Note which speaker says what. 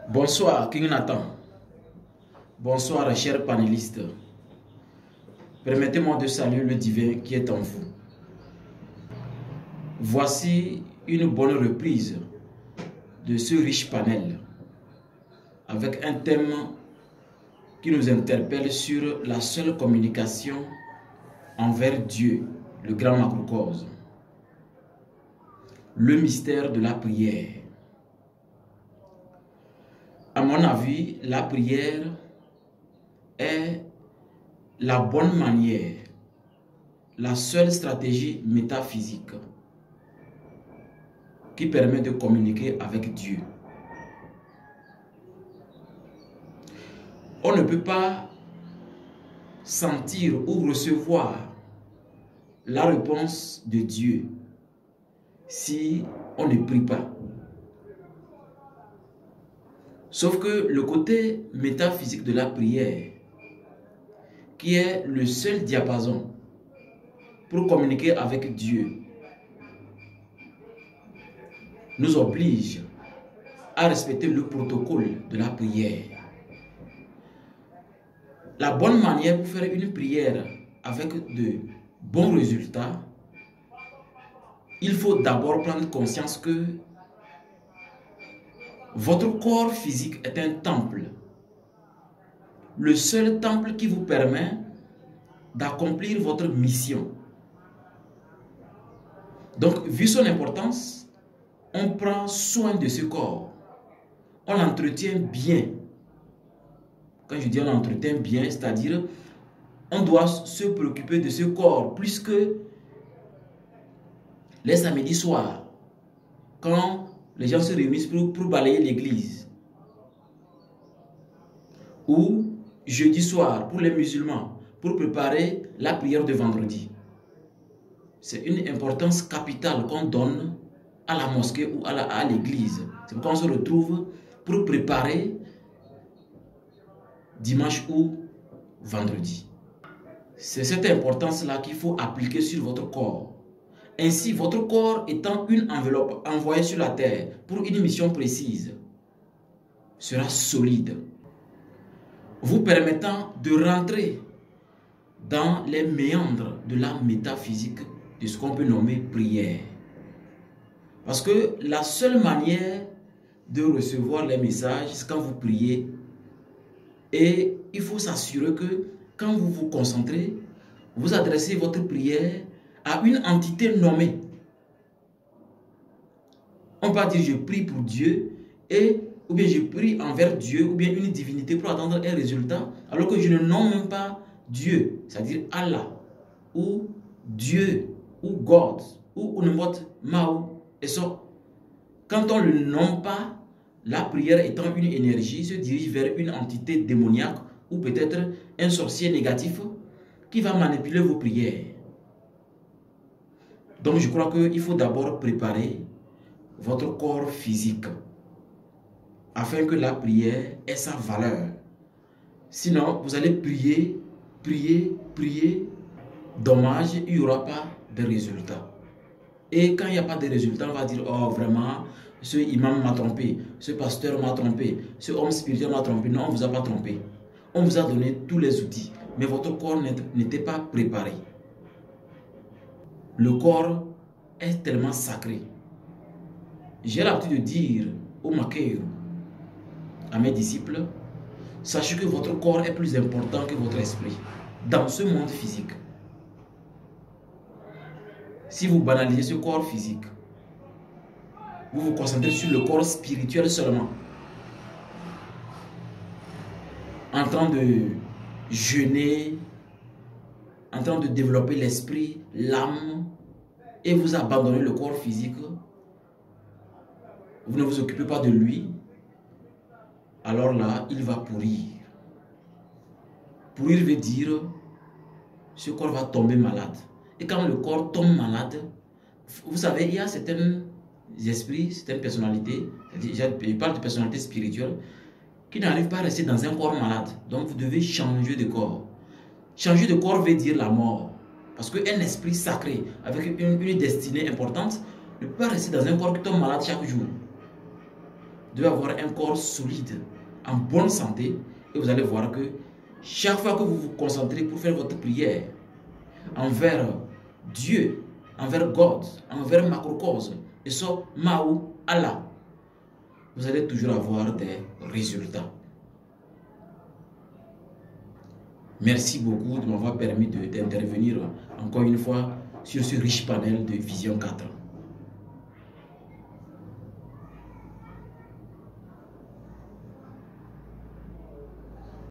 Speaker 1: Bonsoir King Nathan. Bonsoir chers panélistes. Permettez-moi de saluer le divin qui est en vous. Voici une bonne reprise de ce riche panel avec un thème qui nous interpelle sur la seule communication envers Dieu, le grand macrocosme. Le mystère de la prière. À mon avis, la prière est la bonne manière, la seule stratégie métaphysique qui permet de communiquer avec Dieu. On ne peut pas sentir ou recevoir la réponse de Dieu si on ne prie pas. Sauf que le côté métaphysique de la prière, qui est le seul diapason pour communiquer avec Dieu, nous oblige à respecter le protocole de la prière. La bonne manière pour faire une prière avec de bons résultats, il faut d'abord prendre conscience que votre corps physique est un temple. Le seul temple qui vous permet d'accomplir votre mission. Donc, vu son importance, on prend soin de ce corps. On l'entretient bien. Quand je dis on l'entretient bien, c'est-à-dire on doit se préoccuper de ce corps plus que les samedis soirs, quand les gens se réunissent pour balayer l'église. Ou jeudi soir pour les musulmans, pour préparer la prière de vendredi. C'est une importance capitale qu'on donne à la mosquée ou à l'église. C'est pourquoi on se retrouve pour préparer dimanche ou vendredi. C'est cette importance-là qu'il faut appliquer sur votre corps. Ainsi, votre corps étant une enveloppe envoyée sur la terre pour une mission précise, sera solide, vous permettant de rentrer dans les méandres de la métaphysique de ce qu'on peut nommer prière. Parce que la seule manière de recevoir les messages, c'est quand vous priez. Et il faut s'assurer que quand vous vous concentrez, vous adressez votre prière à une entité nommée. On peut dire je prie pour Dieu ou bien je prie envers Dieu ou bien une divinité pour attendre un résultat alors que je ne nomme même pas Dieu, c'est-à-dire Allah ou Dieu ou God ou Unmot Mao et ça. Quand on ne le nomme pas, la prière étant une énergie se dirige vers une entité démoniaque ou peut-être un sorcier négatif qui va manipuler vos prières. Donc je crois qu'il faut d'abord préparer votre corps physique afin que la prière ait sa valeur. Sinon, vous allez prier, prier, prier. Dommage, il n'y aura pas de résultat. Et quand il n'y a pas de résultat, on va dire, oh vraiment, ce imam m'a trompé, ce pasteur m'a trompé, ce homme spirituel m'a trompé. Non, on ne vous a pas trompé. On vous a donné tous les outils, mais votre corps n'était pas préparé. Le corps est tellement sacré. J'ai l'habitude de dire au Makeiro, à mes disciples, sachez que votre corps est plus important que votre esprit dans ce monde physique. Si vous banalisez ce corps physique, vous vous concentrez sur le corps spirituel seulement, en train de jeûner, en train de développer l'esprit, l'âme, et vous abandonnez le corps physique, vous ne vous occupez pas de lui, alors là, il va pourrir. Pourrir veut dire, ce corps va tomber malade. Et quand le corps tombe malade, vous savez, il y a certains esprits, certaines personnalités, je parle de personnalités spirituelles, qui n'arrivent pas à rester dans un corps malade. Donc vous devez changer de corps. Changer de corps veut dire la mort. Parce qu'un esprit sacré, avec une destinée importante, ne peut pas rester dans un corps qui tombe malade chaque jour. Vous devez avoir un corps solide, en bonne santé. Et vous allez voir que chaque fois que vous vous concentrez pour faire votre prière envers Dieu, envers God, envers Macrocosme, et so Mao, Allah, vous allez toujours avoir des résultats. Merci beaucoup de m'avoir permis d'intervenir encore une fois sur ce riche panel de Vision 4.